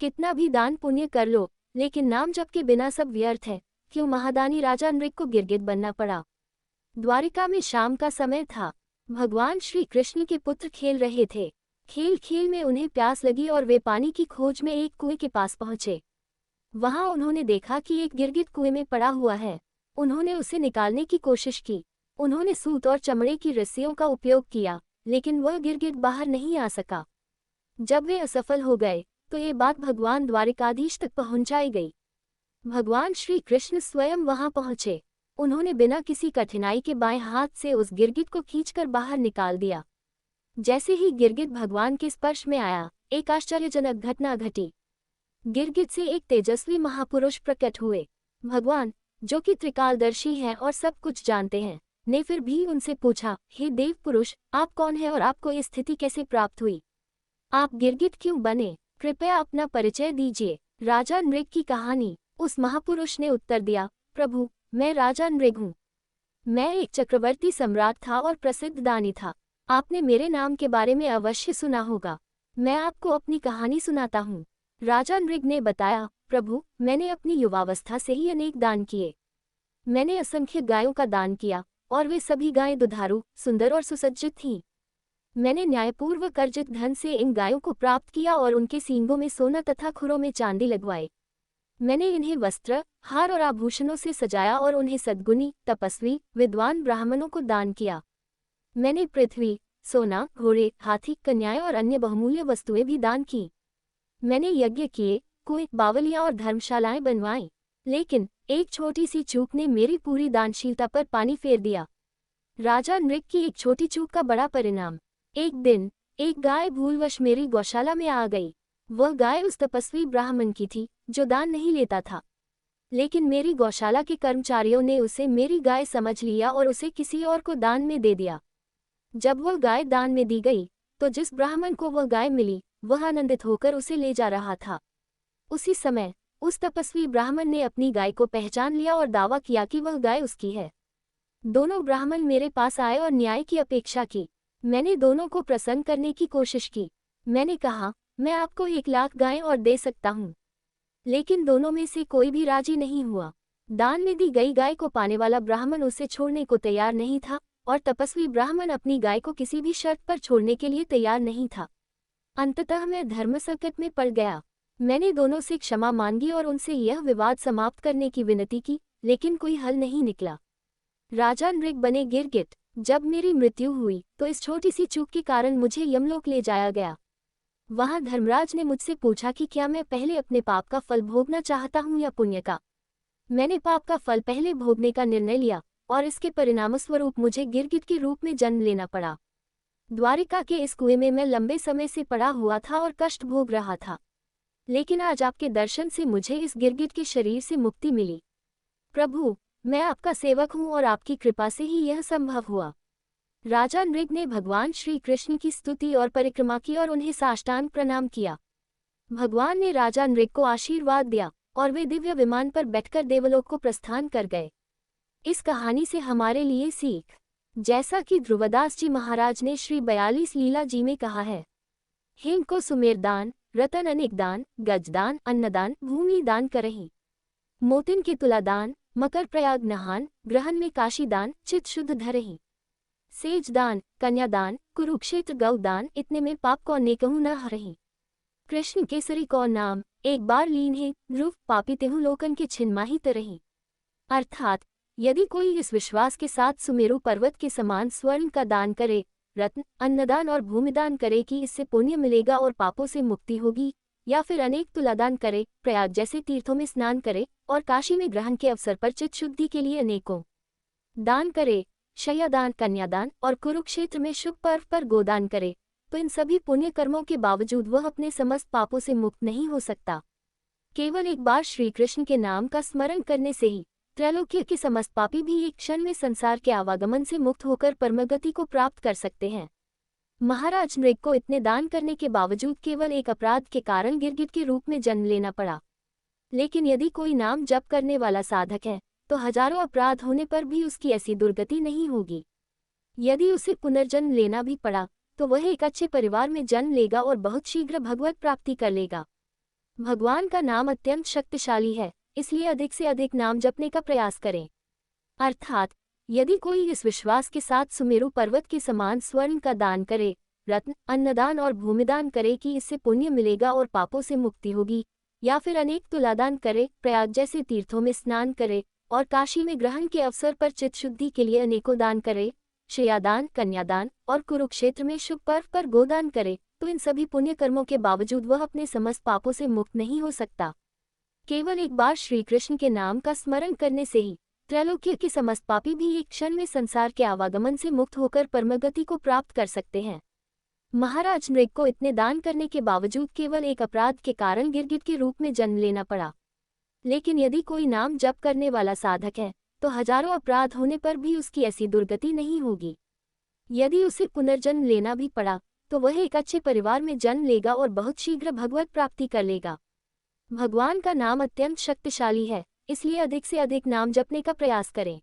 कितना भी दान पुण्य कर लो, लेकिन नाम जप के बिना सब व्यर्थ है। क्यों महादानी राजा नृग को गिरगिट बनना पड़ा। द्वारिका में शाम का समय था। भगवान श्री कृष्ण के पुत्र खेल रहे थे। खेल खेल में उन्हें प्यास लगी और वे पानी की खोज में एक कुएं के पास पहुंचे। वहां उन्होंने देखा कि एक गिरगिट कुएं में पड़ा हुआ है। उन्होंने उसे निकालने की कोशिश की। उन्होंने सूत और चमड़े की रस्सियों का उपयोग किया, लेकिन वह गिरगिट बाहर नहीं आ सका। जब वे असफल हो गए तो ये बात भगवान द्वारिकाधीश तक पहुंचाई गई। भगवान श्री कृष्ण स्वयं वहां पहुंचे। उन्होंने बिना किसी कठिनाई के बाएं हाथ से उस गिरगिट को खींचकर बाहर निकाल दिया। जैसे ही गिरगिट भगवान के स्पर्श में आया, एक आश्चर्यजनक घटना घटी। गिरगिट से एक तेजस्वी महापुरुष प्रकट हुए। भगवान, जो कि त्रिकालदर्शी हैं और सब कुछ जानते हैं, ने फिर भी उनसे पूछा, हे देव पुरुष, आप कौन हैं और आपको ये स्थिति कैसे प्राप्त हुई? आप गिरगिट क्यों बने? कृपया अपना परिचय दीजिए। राजा नृग की कहानी। उस महापुरुष ने उत्तर दिया, प्रभु, मैं राजा नृग हूँ। मैं एक चक्रवर्ती सम्राट था और प्रसिद्ध दानी था। आपने मेरे नाम के बारे में अवश्य सुना होगा। मैं आपको अपनी कहानी सुनाता हूँ। राजा नृग ने बताया, प्रभु, मैंने अपनी युवावस्था से ही अनेक दान किए। मैंने असंख्य गायों का दान किया और वे सभी गायें दुधारू, सुंदर और सुसज्जित थीं। मैंने न्यायपूर्वक अर्जित धन से इन गायों को प्राप्त किया और उनके सींगों में सोना तथा खुरों में चांदी लगवाए। मैंने इन्हें वस्त्र, हार और आभूषणों से सजाया और उन्हें सद्गुणी, तपस्वी, विद्वान ब्राह्मणों को दान किया। मैंने पृथ्वी, सोना, घोड़े, हाथी, कन्याएं और अन्य बहुमूल्य वस्तुएं भी दान की। मैंने यज्ञ किए, कुएं, बावलियां और धर्मशालाएं बनवाईं। लेकिन एक छोटी सी चूक ने मेरी पूरी दानशीलता पर पानी फेर दिया। राजा नृग की एक छोटी चूक का बड़ा परिणाम। एक दिन एक गाय भूलवश मेरी गौशाला में आ गई। वह गाय उस तपस्वी ब्राह्मण की थी जो दान नहीं लेता था, लेकिन मेरी गौशाला के कर्मचारियों ने उसे मेरी गाय समझ लिया और उसे किसी और को दान में दे दिया। जब वह गाय दान में दी गई तो जिस ब्राह्मण को वह गाय मिली, वह आनंदित होकर उसे ले जा रहा था। उसी समय उस तपस्वी ब्राह्मण ने अपनी गाय को पहचान लिया और दावा किया कि वह गाय उसकी है। दोनों ब्राह्मण मेरे पास आए और न्याय की अपेक्षा की। मैंने दोनों को प्रसन्न करने की कोशिश की। मैंने कहा, मैं आपको 1,00,000 गायें और दे सकता हूँ। लेकिन दोनों में से कोई भी राजी नहीं हुआ। दान में दी गई गाय को पाने वाला ब्राह्मण उसे छोड़ने को तैयार नहीं था और तपस्वी ब्राह्मण अपनी गाय को किसी भी शर्त पर छोड़ने के लिए तैयार नहीं था। अंततः मैं धर्म संकट में पड़ गया। मैंने दोनों से क्षमा मांगी और उनसे यह विवाद समाप्त करने की विनती की, लेकिन कोई हल नहीं निकला। राजा नृग बने गिरगिट। जब मेरी मृत्यु हुई तो इस छोटी सी चूक के कारण मुझे यमलोक ले जाया गया। वहां धर्मराज ने मुझसे पूछा कि क्या मैं पहले अपने पाप का फल भोगना चाहता हूं या पुण्य का। मैंने पाप का फल पहले भोगने का निर्णय लिया और इसके परिणामस्वरूप मुझे गिरगिट के रूप में जन्म लेना पड़ा। द्वारिका के इस कुएं में मैं लंबे समय से पड़ा हुआ था और कष्ट भोग रहा था, लेकिन आज आपके दर्शन से मुझे इस गिरगिट के शरीर से मुक्ति मिली। प्रभु, मैं आपका सेवक हूँ और आपकी कृपा से ही यह संभव हुआ। राजा नृग ने भगवान श्री कृष्ण की स्तुति और परिक्रमा की और उन्हें साष्टांग प्रणाम किया। भगवान ने राजा नृग को आशीर्वाद दिया और वे दिव्य विमान पर बैठकर देवलोक को प्रस्थान कर गए। इस कहानी से हमारे लिए सीख, जैसा कि ध्रुवदास जी महाराज ने श्री 42 लीला जी में कहा है, हिम को सुमेर दान, रतन अनेक दान, गजदान, अन्नदान, भूमि दान करही। मोतिन के तुला दान, मकर प्रयाग नहान, ग्रहण में काशी दान, चित शुद्ध धरही। सेज दान, कन्यादान, कुरुक्षेत्र गौदान, इतने में पाप को अनेकहु न हरही। कृष्ण केसरी को नाम, एक बार लीन है, ध्रुव पापी तेहु लोकन के छिन्माही तरही। अर्थात यदि कोई इस विश्वास के साथ सुमेरु पर्वत के समान स्वर्ण का दान करे, रत्न, अन्नदान और भूमिदान करे कि इससे पुण्य मिलेगा और पापों से मुक्ति होगी, या फिर अनेक तुलादान करे, प्रयाग जैसे तीर्थों में स्नान करे और काशी में ग्रहण के अवसर पर चित्त शुद्धि के लिए अनेकों दान करे, शय्यादान, कन्यादान और कुरुक्षेत्र में शुभ पर्व पर गोदान करे, तो इन सभी पुण्य कर्मों के बावजूद वह अपने समस्त पापों से मुक्त नहीं हो सकता। केवल एक बार श्री कृष्ण के नाम का स्मरण करने से ही त्रैलोक्य के समस्त पापी भी एक क्षण में संसार के आवागमन से मुक्त होकर परमगति को प्राप्त कर सकते हैं। महाराज नृग को इतने दान करने के बावजूद केवल एक अपराध के कारण गिरगिट के रूप में जन्म लेना पड़ा। लेकिन यदि कोई नाम जप करने वाला साधक है तो हजारों अपराध होने पर भी उसकी ऐसी दुर्गति नहीं होगी। यदि उसे पुनर्जन्म लेना भी पड़ा तो वह एक अच्छे परिवार में जन्म लेगा और बहुत शीघ्र भगवत प्राप्ति कर लेगा। भगवान का नाम अत्यंत शक्तिशाली है, इसलिए अधिक से अधिक नाम जपने का प्रयास करें। अर्थात यदि कोई इस विश्वास के साथ सुमेरु पर्वत के समान स्वर्ण का दान करे, रत्न, अन्नदान और भूमिदान करे कि इससे पुण्य मिलेगा और पापों से मुक्ति होगी, या फिर अनेक तुलादान करे, प्रयाग जैसे तीर्थों में स्नान करे और काशी में ग्रहण के अवसर पर चित्त शुद्धि के लिए अनेकों दान करे, शयादान, कन्यादान और कुरुक्षेत्र में शुभ पर्व पर गोदान करे, तो इन सभी पुण्य कर्मों के बावजूद वह अपने समस्त पापों से मुक्त नहीं हो सकता। केवल एक बार श्री कृष्ण के नाम का स्मरण करने से ही त्रैलोक्य के समस्त पापी भी एक क्षण में संसार के आवागमन से मुक्त होकर परमगति को प्राप्त कर सकते हैं। महाराज नृग को इतने दान करने के बावजूद केवल एक अपराध के कारण गिरगिट के रूप में जन्म लेना पड़ा। लेकिन यदि कोई नाम जप करने वाला साधक है तो हजारों अपराध होने पर भी उसकी ऐसी दुर्गति नहीं होगी। यदि उसे पुनर्जन्म लेना भी पड़ा तो वह एक अच्छे परिवार में जन्म लेगा और बहुत शीघ्र भगवत प्राप्ति कर लेगा। भगवान का नाम अत्यंत शक्तिशाली है, इसलिए अधिक से अधिक नाम जपने का प्रयास करें।